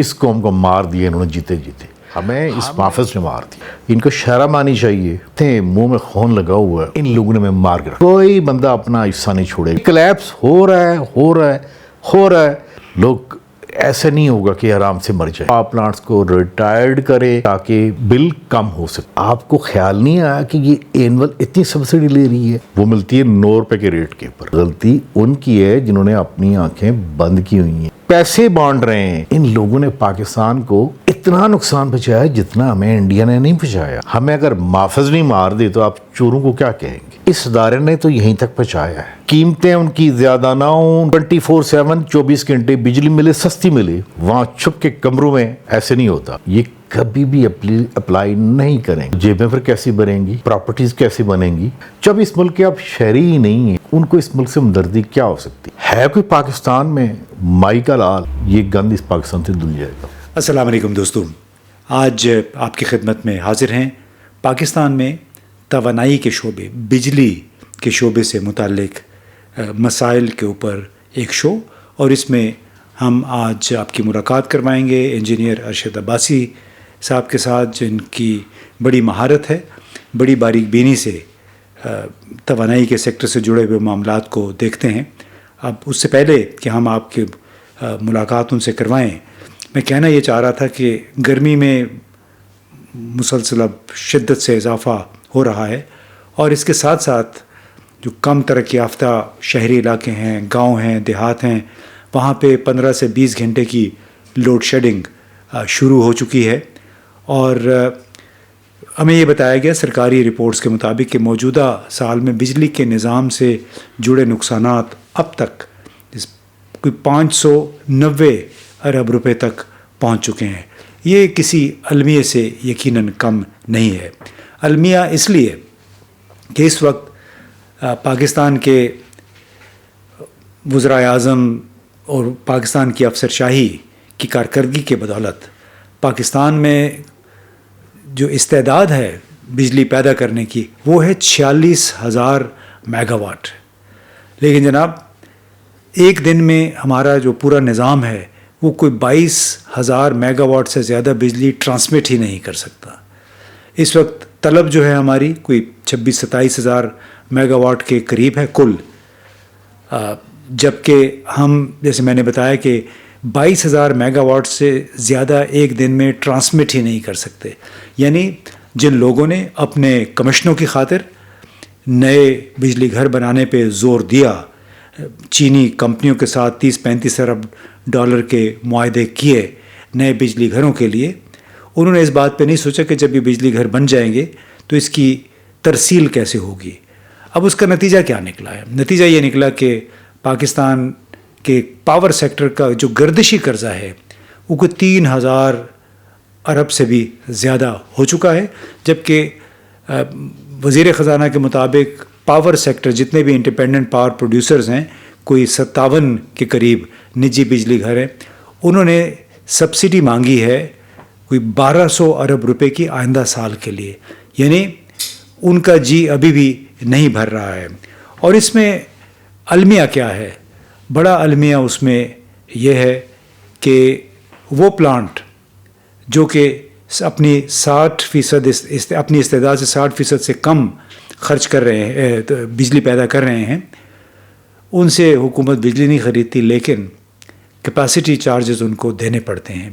اس قوم کو مار دیا انہوں نے جیتے جیتے، ہمیں اس محافظ نے مار دیا، ان کو شرم آنی چاہیے، اتنے منہ میں خون لگا ہوا ہے، ان لوگوں نے ہمیں مار کے رکھا، کوئی بندہ اپنا حصہ نہیں چھوڑے، کلیپس ہو رہا ہے، لوگ ایسے نہیں ہوگا کہ آرام سے مر جائے، پاور پلانٹس کو ریٹائرڈ کرے تاکہ بل کم ہو سکے۔ آپ کو خیال نہیں آیا کہ یہ اینول اتنی سبسڈی لے رہی ہے، وہ ملتی ہے 9 روپے کے ریٹ کے اوپر۔ غلطی ان کی ہے جنہوں نے اپنی آنکھیں بند کی ہوئی ہیں، پیسے بانٹ رہے ہیں۔ ان لوگوں نے پاکستان کو اتنا نقصان پہنچایا جتنا ہمیں انڈیا نے نہیں پہنچایا۔ ہمیں اگر محافظ نہیں مار دے تو آپ چوروں کو کیا کہیں گے؟ اس ادارے نے تو یہیں تک پہنچایا ہے، قیمتیں ان کی زیادہ نہ ہوں، 24/7 24 گھنٹے بجلی ملے، سستی ملے، وہاں چھپ کے کمروں میں ایسے نہیں ہوتا۔ یہ کبھی بھی اپلائی نہیں کریں، جیبیں پھر کیسی بنیں گی، پراپرٹیز کیسی بنیں گی جب اس ملک کے آپ شہری ہی نہیں ہیں؟ ان کو اس ملک سے ہمدردی کیا ہو سکتی ہے؟ کوئی پاکستان میں مائی کا لال، یہ گند اس پاکستان سے دھل جائے گا۔ السلام علیکم دوستوں، آج آپ کی خدمت میں حاضر ہیں پاکستان میں توانائی کے شعبے، بجلی کے شعبے سے متعلق مسائل کے اوپر ایک شو، اور اس میں ہم آج آپ کی ملاقات کروائیں گے انجینئر ارشد عباسی صاحب کے ساتھ، جن کی بڑی مہارت ہے، بڑی باریک بینی سے توانائی کے سیکٹر سے جڑے ہوئے معاملات کو دیکھتے ہیں۔ اب اس سے پہلے کہ ہم آپ کی ملاقات ان سے کروائیں، میں کہنا یہ چاہ رہا تھا کہ گرمی میں مسلسل اب شدت سے اضافہ ہو رہا ہے، اور اس کے ساتھ ساتھ جو کم ترقی یافتہ شہری علاقے ہیں، گاؤں ہیں، دیہات ہیں، وہاں پہ 15 سے 20 گھنٹے کی لوڈ شیڈنگ شروع ہو چکی ہے، اور ہمیں یہ بتایا گیا سرکاری رپورٹس کے مطابق کہ موجودہ سال میں بجلی کے نظام سے جڑے نقصانات اب تک کوئی 590 ارب روپے تک پہنچ چکے ہیں۔ یہ کسی المیہ سے یقیناً کم نہیں ہے۔ المیہ اس لیے کہ اس وقت پاکستان کے وزرائے اعظم اور پاکستان کی افسر شاہی کی کارکردگی کے بدولت پاکستان میں جو استعداد ہے بجلی پیدا کرنے کی، وہ ہے 46,000 میگا واٹ، لیکن جناب ایک دن میں ہمارا جو پورا نظام ہے وہ کوئی 22,000 میگا واٹ سے زیادہ بجلی ٹرانسمٹ ہی نہیں کر سکتا۔ اس وقت طلب جو ہے ہماری کوئی 26-27 میگا واٹ کے قریب ہے کل، جبکہ ہم جیسے میں نے بتایا کہ 22,000 میگا واٹ سے زیادہ ایک دن میں ٹرانسمٹ ہی نہیں کر سکتے۔ یعنی جن لوگوں نے اپنے کمشنوں کی خاطر نئے بجلی گھر بنانے پہ زور دیا، چینی کمپنیوں کے ساتھ 30-35 ارب ڈالر کے معاہدے کیے نئے بجلی گھروں کے لیے، انہوں نے اس بات پہ نہیں سوچا کہ جب یہ بجلی گھر بن جائیں گے تو اس کی ترسیل کیسے ہوگی۔ اب اس کا نتیجہ کیا نکلا ہے؟ نتیجہ یہ نکلا کہ پاکستان کے پاور سیکٹر کا جو گردشی قرضہ ہے وہ کوئی 3,000 ارب سے بھی زیادہ ہو چکا ہے، جبکہ وزیر خزانہ کے مطابق پاور سیکٹر جتنے بھی انڈیپینڈنٹ پاور پروڈیوسرز ہیں، کوئی 57 کے قریب نجی بجلی گھر ہیں، انہوں نے سبسڈی مانگی ہے کوئی 1,200 ارب روپے کی آئندہ سال کے لیے۔ یعنی ان کا جی ابھی بھی نہیں بھر رہا ہے۔ اور اس میں المیہ کیا ہے؟ بڑا المیہ اس میں یہ ہے کہ وہ پلانٹ جو کہ اپنی 60% اپنی استعداد سے 60% سے کم خرچ کر رہے ہیں، بجلی پیدا کر رہے ہیں، ان سے حکومت بجلی نہیں خریدتی، لیکن کیپیسٹی چارجز ان کو دینے پڑتے ہیں۔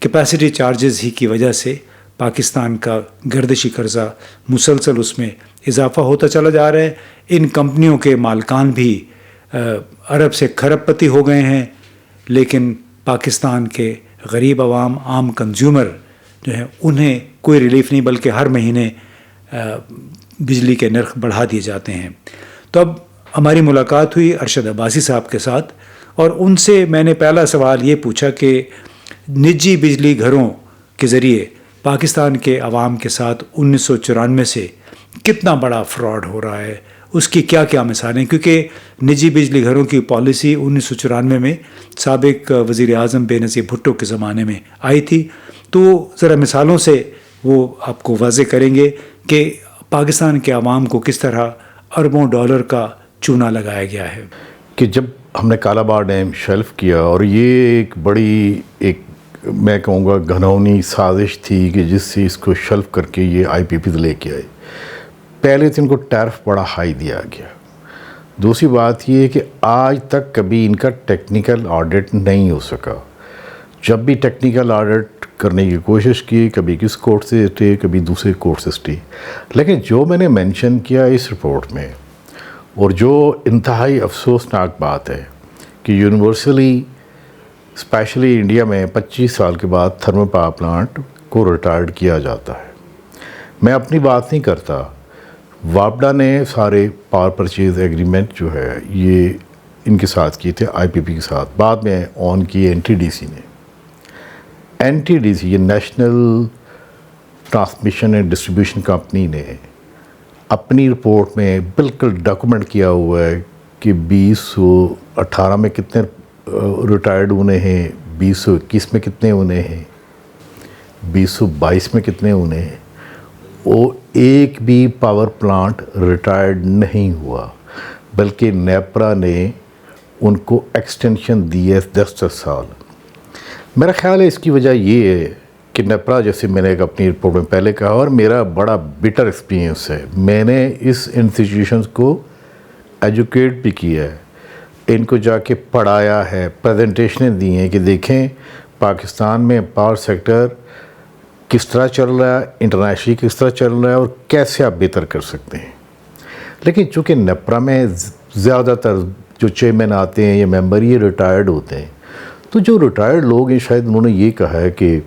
کیپیسٹی چارجز ہی کی وجہ سے پاکستان کا گردشی قرضہ مسلسل اس میں اضافہ ہوتا چلا جا رہا ہے۔ ان کمپنیوں کے مالکان بھی ارب سے کھرب پتی ہو گئے ہیں، لیکن پاکستان کے غریب عوام، عام کنزیومر جو ہیں، انہیں کوئی ریلیف نہیں، بلکہ ہر مہینے بجلی کے نرخ بڑھا دیے جاتے ہیں۔ تو اب ہماری ملاقات ہوئی ارشد عباسی صاحب کے ساتھ، اور ان سے میں نے پہلا سوال یہ پوچھا کہ نجی بجلی گھروں کے ذریعے پاکستان کے عوام کے ساتھ 1994 سے کتنا بڑا فراڈ ہو رہا ہے، اس کی کیا کیا مثالیں، کیونکہ نجی بجلی گھروں کی پالیسی 1994 میں سابق وزیر اعظم بے نظیر بھٹو کے زمانے میں آئی تھی۔ تو ذرا مثالوں سے وہ آپ کو واضح کریں گے کہ پاکستان کے عوام کو کس طرح اربوں ڈالر کا چونا لگایا گیا ہے۔ کہ جب ہم نے کالا باغ ڈیم شیلف کیا، اور یہ ایک بڑی ایک میں کہوں گا گھنونی سازش تھی کہ جس سے اس کو شلف کر کے یہ آئی پی پی لے کے آئے. پہلے تو ان کو ٹیرف بڑا ہائی دیا گیا. دوسری بات یہ ہے کہ آج تک کبھی ان کا ٹیکنیکل آڈٹ نہیں ہو سکا. جب بھی ٹیکنیکل آڈٹ کرنے کی کوشش کی, کبھی کس کورٹ سے اسٹے, کبھی دوسرے کورٹ سے اسٹے. لیکن جو میں نے مینشن کیا اس رپورٹ میں, اور جو انتہائی افسوسناک بات ہے کہ یونیورسلی اسپیشلی انڈیا میں 25 سال کے بعد تھرمل پاور پلانٹ کو ریٹائرڈ کیا جاتا ہے. میں اپنی بات نہیں کرتا, واپڈا نے سارے پاور پرچیز ایگریمنٹ جو ہے یہ ان کے ساتھ کیے تھے, آئی پی پی کے ساتھ. بعد میں آن کیے این ٹی ڈی سی نے. این ٹی ڈی سی یہ national transmission and distribution company نے اپنی رپورٹ میں بالکل ڈاکومنٹ کیا ہوا ہے کہ 2018 میں کتنے ریٹائرڈ ہونے ہیں, 2021 میں کتنے ہونے ہیں, 2022 میں کتنے ہونے ہیں. وہ ایک بھی پاور پلانٹ ریٹائرڈ نہیں ہوا, بلکہ نیپرا نے ان کو ایکسٹینشن دی ہے 10 سال. میرا خیال ہے اس کی وجہ یہ ہے کہ نیپرا, جیسے میں نے ایک اپنی رپورٹ میں پہلے کہا, اور میرا بڑا بیٹر ایکسپیرینس ہے, میں نے اس انسٹیٹیوشنز کو ایجوکیٹ بھی کیا ہے, ان کو جا کے پڑھایا ہے, پریزنٹیشنیں دی ہیں کہ دیکھیں پاکستان میں پاور سیکٹر کس طرح چل رہا ہے, انٹرنیشنلی کس طرح چل رہا ہے, اور کیسے آپ بہتر کر سکتے ہیں. لیکن چونکہ نیپرا میں زیادہ تر جو چیئرمین آتے ہیں یا ممبر یہ ریٹائرڈ ہوتے ہیں, تو جو ریٹائرڈ لوگ ہیں شاید انہوں نے یہ کہا ہے کہ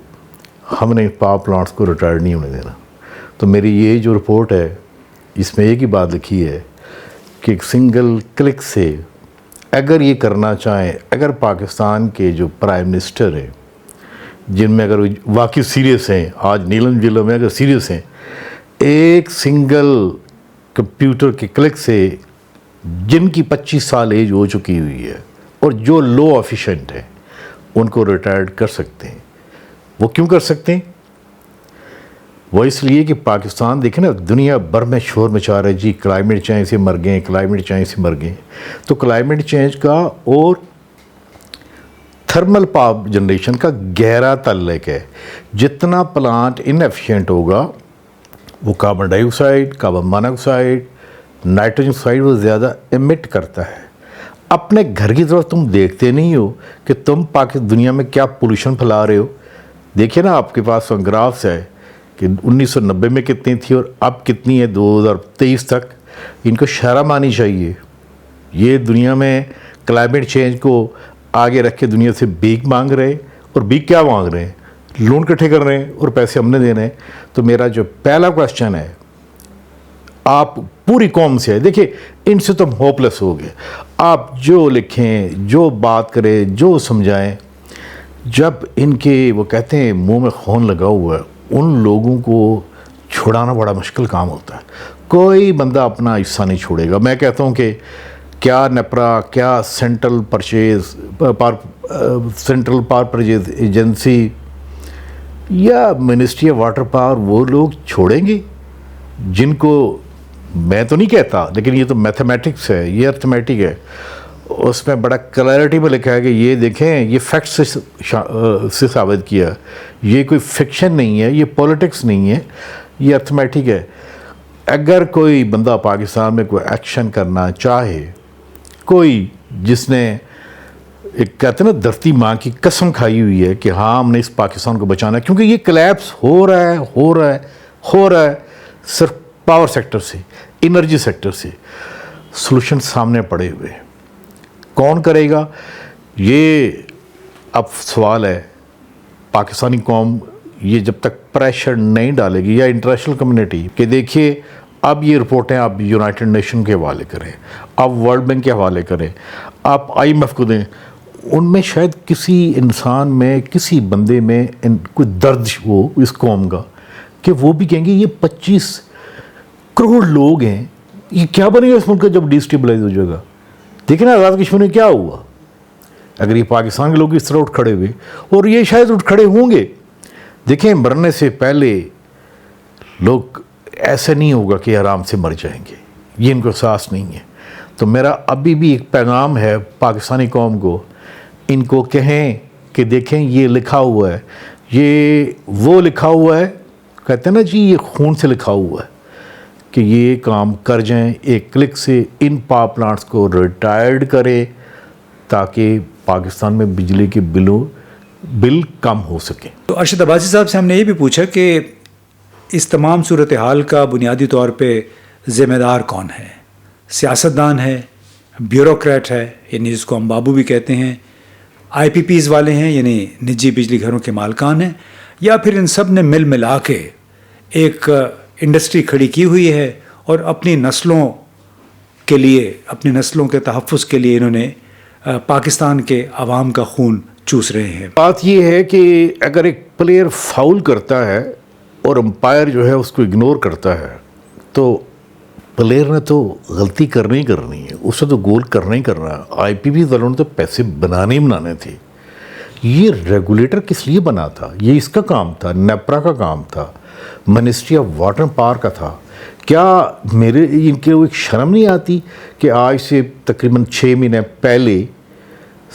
ہم نے پاور پلانٹس کو ریٹائرڈ نہیں ہونے دینا. تو میری یہ جو رپورٹ ہے اس میں ایک ہی بات لکھی ہے کہ ایک سنگل کلک سے اگر یہ کرنا چاہیں, اگر پاکستان کے جو پرائم منسٹر ہیں جن میں اگر واقعی سیریس ہیں, آج نیلم ضلع میں اگر سیریس ہیں, ایک سنگل کمپیوٹر کے کلک سے جن کی 25 سال ایج ہو چکی ہوئی ہے اور جو لو افیشینٹ ہیں ان کو ریٹائرڈ کر سکتے ہیں. وہ کیوں کر سکتے ہیں؟ وہ اس لیے کہ پاکستان دیکھیں نا, دنیا بھر میں شور مچا رہا ہے جی کلائمیٹ چینج سے مر گئے, کلائمیٹ چینج سے مر گئے. تو کلائمیٹ چینج کا اور تھرمل پاور جنریشن کا گہرا تعلق ہے. جتنا پلانٹ ان ایفیشینٹ ہوگا وہ کاربن ڈائی oxide, carbon monoxide, nitrogen oxide وہ زیادہ ایمٹ کرتا ہے. اپنے گھر کی طرف تم دیکھتے نہیں ہو کہ تم دنیا میں کیا پولوشن پھیلا رہے ہو. دیکھیے نا آپ کے پاس گرافس ہے کہ 1990 میں کتنی تھی اور اب کتنی ہے 2023 تک. ان کو شرم آنی چاہیے. یہ دنیا میں کلائمیٹ چینج کو آگے رکھ کے دنیا سے بھیک مانگ رہے, اور بھیک کیا مانگ رہے ہیں؟ لون اکٹھے کر رہے ہیں اور پیسے ہم نے دینے ہیں. تو میرا جو پہلا کوشچن ہے آپ پوری قوم سے ہے, دیکھیں ان سے تم ہوپ لیس ہو گئے. آپ جو لکھیں, جو بات کریں, جو سمجھائیں, جب ان کے وہ کہتے ہیں منہ میں خون لگا ہوا ہے, ان لوگوں کو چھڑانا بڑا مشکل کام ہوتا ہے. کوئی بندہ اپنا حصہ نہیں چھوڑے گا. میں کہتا ہوں کہ کیا نیپرا, کیا سینٹرل پاور پرچیز ایجنسی یا منسٹری آف واٹر پاور وہ لوگ چھوڑیں گے جن کو, میں تو نہیں کہتا لیکن یہ تو میتھمیٹکس ہے, یہ ارتھمیٹک ہے, اس میں بڑا کلیئرٹی میں لکھا ہے کہ یہ دیکھیں یہ فیکٹس سے ثابت کیا, یہ کوئی فکشن نہیں ہے, یہ پولیٹکس نہیں ہے, یہ ارتھمیٹک ہے. اگر کوئی بندہ پاکستان میں کوئی ایکشن کرنا چاہے, کوئی جس نے ایک کہتے ہیں نا دھرتی ماں کی قسم کھائی ہوئی ہے کہ ہاں ہم نے اس پاکستان کو بچانا ہے, کیونکہ یہ کلیپس ہو رہا ہے صرف پاور سیکٹر سے, انرجی سیکٹر سے. سلوشن سامنے پڑے ہوئے, کون کرے گا؟ یہ اب سوال ہے. پاکستانی قوم یہ جب تک پریشر نہیں ڈالے گی, یا انٹرنیشنل کمیونٹی, کہ دیکھیے اب یہ رپورٹیں آپ یونائٹڈ نیشن کے حوالے کریں, آپ ورلڈ بینک کے حوالے کریں, آپ آئی ایم ایف کو دیں, ان میں شاید کسی انسان میں, کسی بندے میں کوئی درد ہو اس قوم کا کہ وہ بھی کہیں گے یہ 25 کروڑ لوگ ہیں, یہ کیا بنے گا اس ملک کا جب ڈیسٹیبلائز ہو جائے گا. دیکھیں نا آزاد کشمیر میں کیا ہوا, اگر یہ پاکستان کے لوگ اس طرح اٹھ کھڑے ہوئے, اور یہ شاید اٹھ کھڑے ہوں گے. دیکھیں مرنے سے پہلے لوگ ایسا نہیں ہوگا کہ آرام سے مر جائیں گے, یہ ان کو احساس نہیں ہے. تو میرا ابھی بھی ایک پیغام ہے پاکستانی قوم کو, ان کو کہیں کہ دیکھیں یہ لکھا ہوا ہے, یہ وہ لکھا ہوا ہے, کہتے ہیں نا جی یہ خون سے لکھا ہوا ہے کہ یہ کام کر جائیں, ایک کلک سے ان پاور پلانٹس کو ریٹائرڈ کرے تاکہ پاکستان میں بجلی کے بل کم ہو سکیں. تو ارشد عباسی صاحب سے ہم نے یہ بھی پوچھا کہ اس تمام صورتحال کا بنیادی طور پہ ذمہ دار کون ہے؟ سیاستدان ہے, بیوروکریٹ ہے یعنی جس کو ہم بابو بھی کہتے ہیں, آئی پی پیز والے ہیں یعنی نجی بجلی گھروں کے مالکان ہیں, یا پھر ان سب نے مل ملا کے ایک انڈسٹری کھڑی کی ہوئی ہے اور اپنی نسلوں کے لیے, اپنی نسلوں کے تحفظ کے لیے انہوں نے پاکستان کے عوام کا خون چوس رہے ہیں؟ بات یہ ہے کہ اگر ایک پلیئر فاؤل کرتا ہے اور امپائر جو ہے اس کو اگنور کرتا ہے تو پلیئر نے تو غلطی کرنی ہے, اسے تو گول کرنا ہی کرنا ہے. آئی پی پی والوں نے تو پیسے بنانے تھے. یہ ریگولیٹر کس لیے بنا تھا؟ یہ اس کا کام تھا, نیپرا کا کام تھا, منسٹری آف واٹر پاور کا تھا. کیا ان کے ایک شرم نہیں آتی کہ آج سے تقریباً 6 مہینے پہلے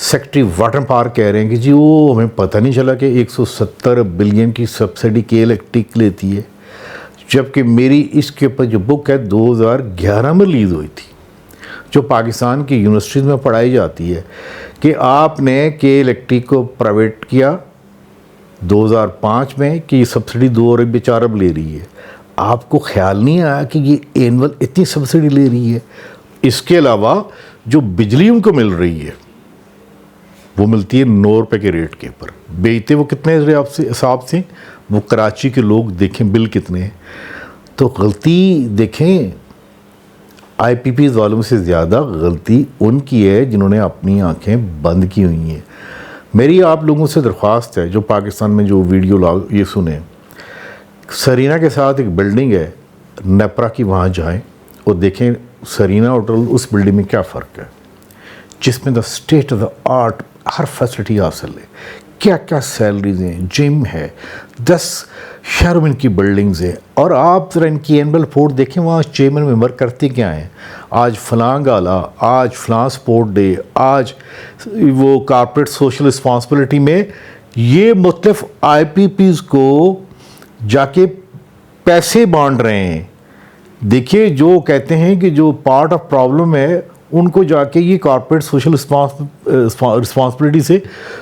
سیکٹری واٹر پاور کہہ رہے ہیں کہ جی وہ ہمیں پتہ نہیں چلا کہ 170 بلین کی سبسڈی کے الیکٹرک لیتی ہے, جبکہ میری اس کے اوپر جو بک ہے 2011 میں ریلیز ہوئی تھی جو پاکستان کی یونیورسٹیز میں پڑھائی جاتی ہے کہ آپ نے کے الیکٹرک کو پرائیویٹ کیا 2005 میں کہ یہ سبسڈی 2 ارب لے رہی ہے. آپ کو خیال نہیں آیا کہ یہ اینول اتنی سبسڈی لے رہی ہے؟ اس کے علاوہ جو بجلی ان کو مل رہی ہے وہ ملتی ہے 9 روپے کے ریٹ کے اوپر. بیچتے وہ کتنے حساب سے؟ وہ کراچی کے لوگ دیکھیں بل کتنے ہیں. تو غلطی دیکھیں آئی پی پی والوں سے زیادہ غلطی ان کی ہے جنہوں نے اپنی آنکھیں بند کی ہوئی ہیں. میری آپ لوگوں سے درخواست ہے جو پاکستان میں جو ویڈیو یہ سنیں, سرینا کے ساتھ ایک بلڈنگ ہے نیپرا کی, وہاں جائیں اور دیکھیں سرینا ہوٹل اس بلڈنگ میں کیا فرق ہے, جس میں state of the art Hare facility حاصل ہے. کیا کیا سیلریز ہیں, جم ہے, 10 شہروں میں ان کی بلڈنگز ہیں. اور آپ ذرا ان کی اینول رپورٹ دیکھیں, وہاں چیئرمین ممبر کرتے کیا ہیں, آج فلاں گالا, آج فلاں سپورٹ ڈے, آج وہ کارپوریٹ سوشل رسپانسبلٹی میں یہ مختلف آئی پی پیز کو جا کے پیسے بانٹ رہے ہیں. دیکھیے جو کہتے ہیں کہ جو پارٹ آف پرابلم ہے ان کو جا کے یہ کارپوریٹ سوشل رسپانسبلٹی سے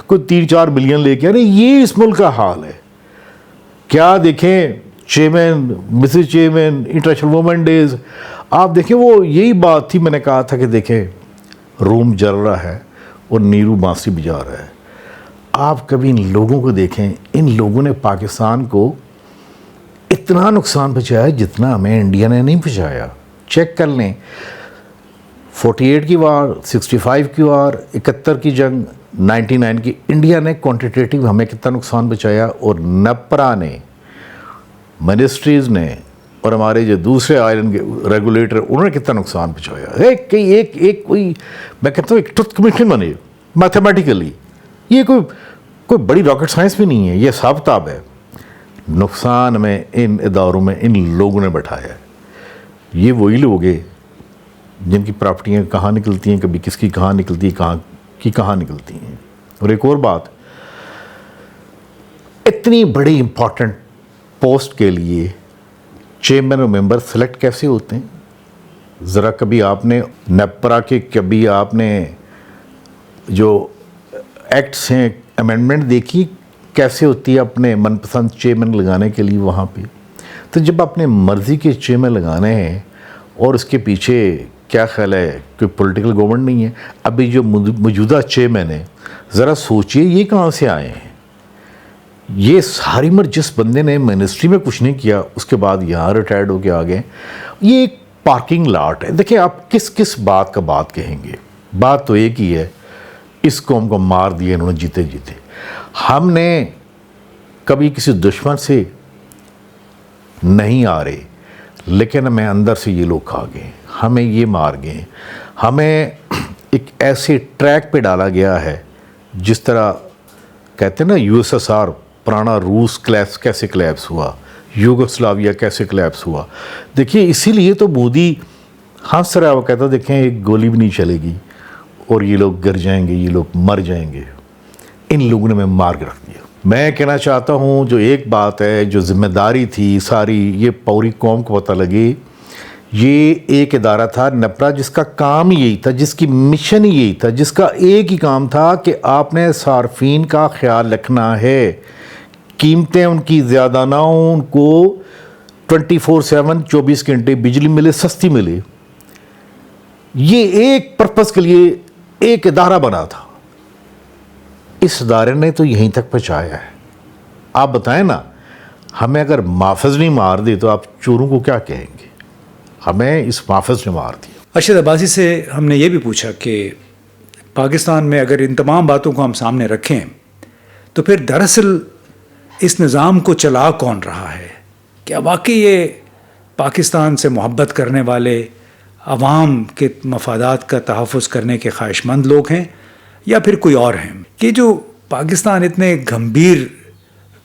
کوئی 3-4 بلین لے کے آ رہے ہیں. یہ اس ملک کا حال ہے. کیا دیکھیں chairman, Mrs chairman, international women days, آپ دیکھیں وہ یہی بات تھی, میں نے کہا تھا کہ دیکھیں روم جل رہا ہے اور نیرو بانسری بجا رہا ہے. آپ کبھی ان لوگوں کو دیکھیں, ان لوگوں نے پاکستان کو اتنا نقصان پہنچایا جتنا ہمیں انڈیا نے نہیں پہنچایا. چیک کر لیں, 48 کی وار, 65 کی وار, 71 کی جنگ, 99 کی, انڈیا نے کوانٹیٹیو ہمیں کتنا نقصان بچایا, اور نیپرا نے, منسٹریز نے, اور ہمارے جو دوسرے آئرن کے ریگولیٹر انہوں نے کتنا نقصان بچایا. ایک کوئی میں کہتا ہوں ایک ٹروتھ کمیشن بنے میتھمیٹیکلی. یہ کوئی بڑی راکٹ سائنس بھی نہیں ہے, یہ حساب کتاب ہے. نقصان میں ان اداروں میں ان لوگوں نے بٹھایا ہے. یہ وہی لوگ ہیں جن کی پراپرٹیاں کہاں نکلتی ہیں, کبھی کس کی کہاں نکلتی ہے, کہاں نکلتی ہیں. اور ایک اور بات, اتنی بڑی امپورٹنٹ پوسٹ کے لیے چیئرمین اور ممبر سلیکٹ کیسے ہوتے ہیں؟ ذرا کبھی آپ نے نیپرا کے, کبھی آپ نے جو ایکٹس ہیں امینڈمنٹ دیکھی کیسے ہوتی ہے اپنے من پسند چیئرمین لگانے کے لیے وہاں پہ؟ تو جب اپنے مرضی کے چیئرمین لگانے ہیں اور اس کے پیچھے کیا خیال ہے کوئی پولیٹیکل گورنمنٹ نہیں ہے. ابھی جو موجودہ چیئرمین ہے ذرا سوچئے یہ کہاں سے آئے ہیں. یہ ساری عمر جس بندے نے منسٹری میں کچھ نہیں کیا اس کے بعد یہاں ریٹائرڈ ہو کے آ گئے. یہ ایک پارکنگ لاٹ ہے. دیکھیں آپ کس بات کا بات کہیں گے, بات تو ایک ہی ہے, اس قوم کو مار دیا انہوں نے جیتے. ہم نے کبھی کسی دشمن سے نہیں آ رہے, لیکن ہمیں اندر سے یہ لوگ کھا گئے, ہمیں یہ مار گئے, ہمیں ایک ایسے ٹریک پہ ڈالا گیا ہے جس طرح کہتے ہیں نا USSR پرانا روس کیسے کلیپس ہوا, یوگوسلاویا کیسے کلیپس ہوا. دیکھیے اسی لیے تو مودی ہنس رہا ہے, وہ کہتا دیکھیں ایک گولی بھی نہیں چلے گی اور یہ لوگ گر جائیں گے, یہ لوگ مر جائیں گے. ان لوگوں نے ہمیں مار کے رکھ دیا. میں کہنا چاہتا ہوں جو ایک بات ہے جو ذمہ داری تھی ساری یہ پوری قوم کو پتہ لگی. یہ ایک ادارہ تھا نپرا جس کا کام یہی تھا, جس کی مشن یہی تھا, جس کا ایک ہی کام تھا کہ آپ نے صارفین کا خیال رکھنا ہے, قیمتیں ان کی زیادہ نہ ہوں, ان کو 24/7 24 گھنٹے بجلی ملے, سستی ملے. یہ ایک پرپس کے لیے ایک ادارہ بنا تھا. اس ادارے نے تو یہیں تک پہنچایا ہے. آپ بتائیں نا, ہمیں اگر محافظ نہیں مار دے تو آپ چوروں کو کیا کہیں گے؟ ہمیں اس محافظ نے مار دیا. ارشد عباسی سے ہم نے یہ بھی پوچھا کہ پاکستان میں اگر ان تمام باتوں کو ہم سامنے رکھیں تو پھر دراصل اس نظام کو چلا کون رہا ہے؟ کیا واقعی یہ پاکستان سے محبت کرنے والے عوام کے مفادات کا تحفظ کرنے کے خواہش مند لوگ ہیں یا پھر کوئی اور ہیں؟ کہ جو پاکستان اتنے گمبھیر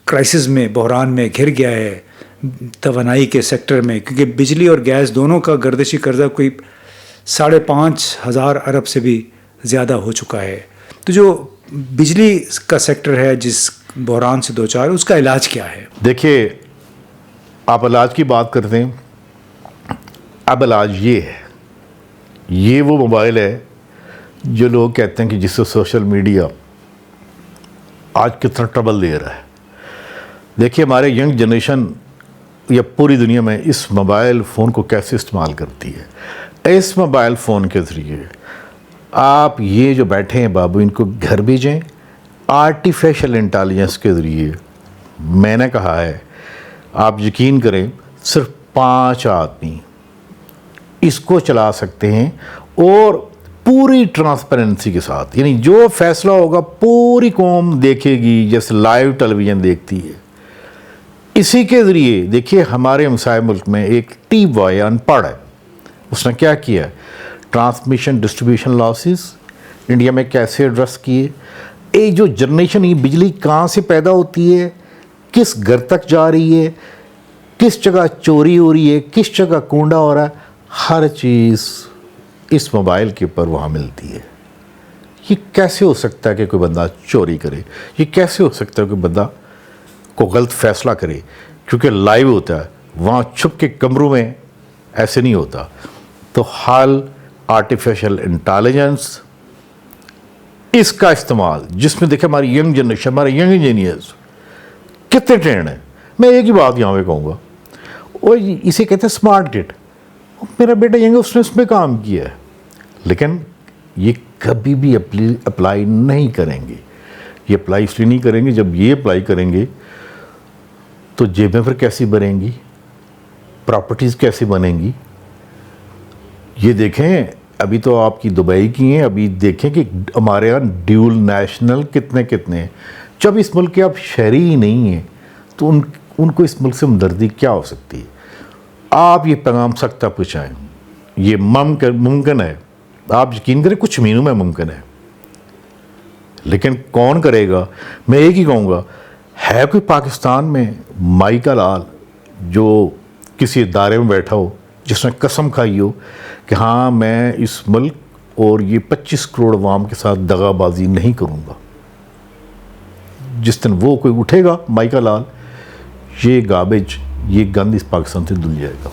کرائسس میں, بحران میں گھر گیا ہے توانائی کے سیکٹر میں, کیونکہ بجلی اور گیس دونوں کا گردشی قرضہ کوئی 5,500 ارب سے بھی زیادہ ہو چکا ہے. تو جو بجلی کا سیکٹر ہے جس بحران سے دوچار, اس کا علاج کیا ہے؟ دیکھیے, آپ علاج کی بات کرتے ہیں. اب علاج یہ ہے, یہ وہ موبائل ہے جو لوگ کہتے ہیں کہ جس سے سوشل میڈیا آج کتنا ٹربل دے رہا ہے. دیکھیے, ہمارے ینگ جنریشن یا پوری دنیا میں اس موبائل فون کو کیسے استعمال کرتی ہے. اس موبائل فون کے ذریعے آپ یہ جو بیٹھے ہیں بابو, ان کو گھر بھیجیں. آرٹیفیشل انٹیلیجنس کے ذریعے میں نے کہا ہے, آپ یقین کریں, صرف 5 آدمی اس کو چلا سکتے ہیں اور پوری ٹرانسپیرنسی کے ساتھ. یعنی جو فیصلہ ہوگا پوری قوم دیکھے گی جیسے لائیو ٹیلی ویژن دیکھتی ہے. اسی کے ذریعے دیکھیے, ہمارے ہمسائے ملک میں ایک ٹی بوائے ان پڑھ ہے, اس نے کیا کیا, ٹرانسمیشن ڈسٹریبیوشن لاسز انڈیا میں کیسے ایڈریس کیے. ایک جو جنریشن یہ بجلی کہاں سے پیدا ہوتی ہے, کس گھر تک جا رہی ہے, کس جگہ چوری ہو رہی ہے, کس جگہ کونڈا ہو رہا ہے, ہر چیز اس موبائل کے اوپر وہاں ملتی ہے. یہ کیسے ہو سکتا ہے کہ کوئی بندہ چوری کرے؟ یہ کیسے ہو سکتا ہے کہ بندہ کو غلط فیصلہ کرے؟ کیونکہ لائیو ہوتا ہے, وہاں چھپ کے کمروں میں ایسے نہیں ہوتا. تو حال آرٹیفیشل انٹیلیجنس, اس کا استعمال جس میں دیکھیں ہماری ینگ جنریشن, ہمارے ینگ انجینئرز کتنے ٹرینڈ ہیں. میں ایک ہی بات یہاں پہ کہوں گا, اور اسے کہتے ہیں اسمارٹ کٹ. میرا بیٹا ینگ, اس نے اس میں کام کیا ہے, لیکن یہ کبھی بھی اپلائی نہیں کریں گے. یہ اپلائی اس لیے نہیں کریں گے, جب یہ اپلائی کریں گے تو جیبیں پھر کیسی بنیں گی, پراپرٹیز کیسی بنیں گی. یہ دیکھیں, ابھی تو آپ کی دبئی کی ہیں, ابھی دیکھیں کہ ہمارے یہاں ڈیول نیشنل کتنے ہیں. جب اس ملک کے آپ شہری ہی نہیں ہیں تو ان کو اس ملک سے ہمدردی کیا ہو سکتی ہے؟ آپ یہ پیغام سخت پہنچائیں. یہ ممکن ہے, آپ یقین کریں کچھ مہینوں میں ممکن ہے, لیکن کون کرے گا؟ میں ایک ہی کہوں گا, ہے کوئی پاکستان میں مائی کا لال جو کسی ادارے میں بیٹھا ہو جس نے قسم کھائی ہو کہ ہاں میں اس ملک اور یہ 25 کروڑ عوام کے ساتھ دغا بازی نہیں کروں گا؟ جس دن وہ کوئی اٹھے گا مائی کا لال, یہ گاربیج, یہ گند اس پاکستان سے دھل جائے گا.